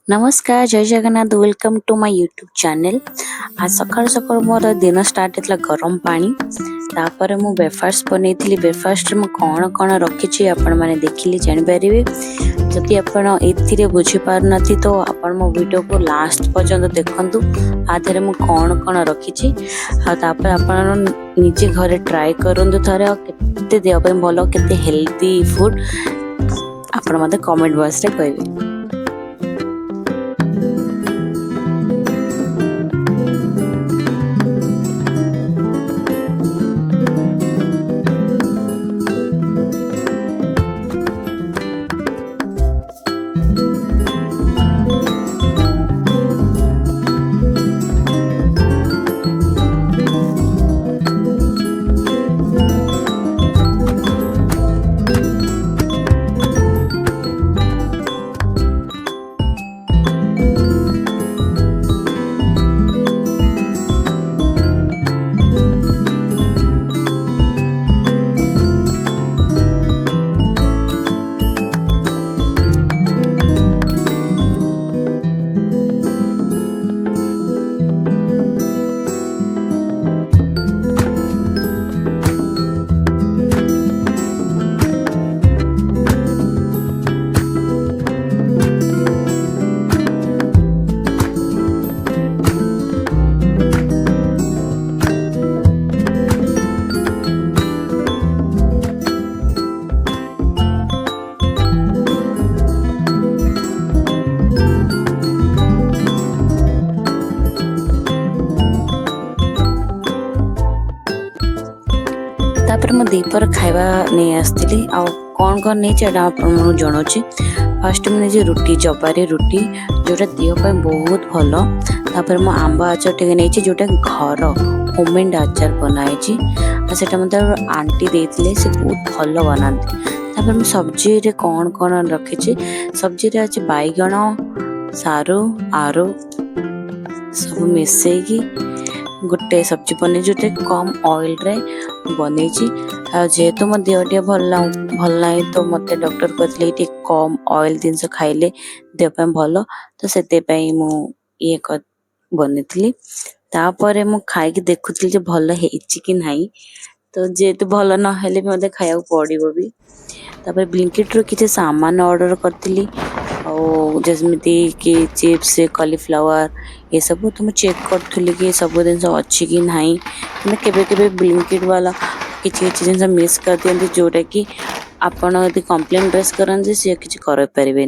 नमस्कार जय Jagannath welcome to my YouTube channel. आज सकाल सकाल मोर दिन स्टार्ट होता गरम पानी तापर मु ब्रेकफास्ट बन ब्रेकफास्ट में कौन कौन रखी आपण मैंने देखिले जानीपारे। जदि आपण ए बुझी पार तो आपण मो वीडियो को लास्ट पर्यंत देखंतु आधे मु कौन कौन रखी आपण निजे घरे ट्राई करंतु थरे केते देह पे भलो केते हेल्दी फूड आपण मते कमेंट बॉक्स रे कहबे। तापर मो दीपर खाइबा नहीं आसती आ कौन कौन नहीं जनाऊँ। फास्ट मुझे रुटी जबारी रुटी जोटा देह बहुत भल। तापर मो आंब आचार टे नहीं जोटा घर होममेड आचार बनाई से मतलब आंटी देते से बहुत भल बनाती। तापर सब्जी रे कौन कौन रखी सब्जी रे आज बैगण सारू आरू सब मिसई गोटे सब्जी बने जोटे कम ऑयल रे बनी। जेहेतु मो देह भल ना तो मत डॉक्टर कहते कम ऑयल जिनस खाइले देह भल तो से ये बनी। तापर मु खाई देखुली भल कि नहीं तो जेहेतु भल ना मत खाया पड़ो भी। तापर ब्लिंकिट रो किसी सामान ऑर्डर करी जसमिति कि चिप्स कॉलीफ्लावर ये सब तो मुझे चेक करी कि सब जिन अच्छी कि नहीं केबे ब्लिंकिट वाला किसी जिन मिस कर दिखते जोटा कि आपड़ यदि कंप्लेन ड्रेस करते सी किसी कर पारे।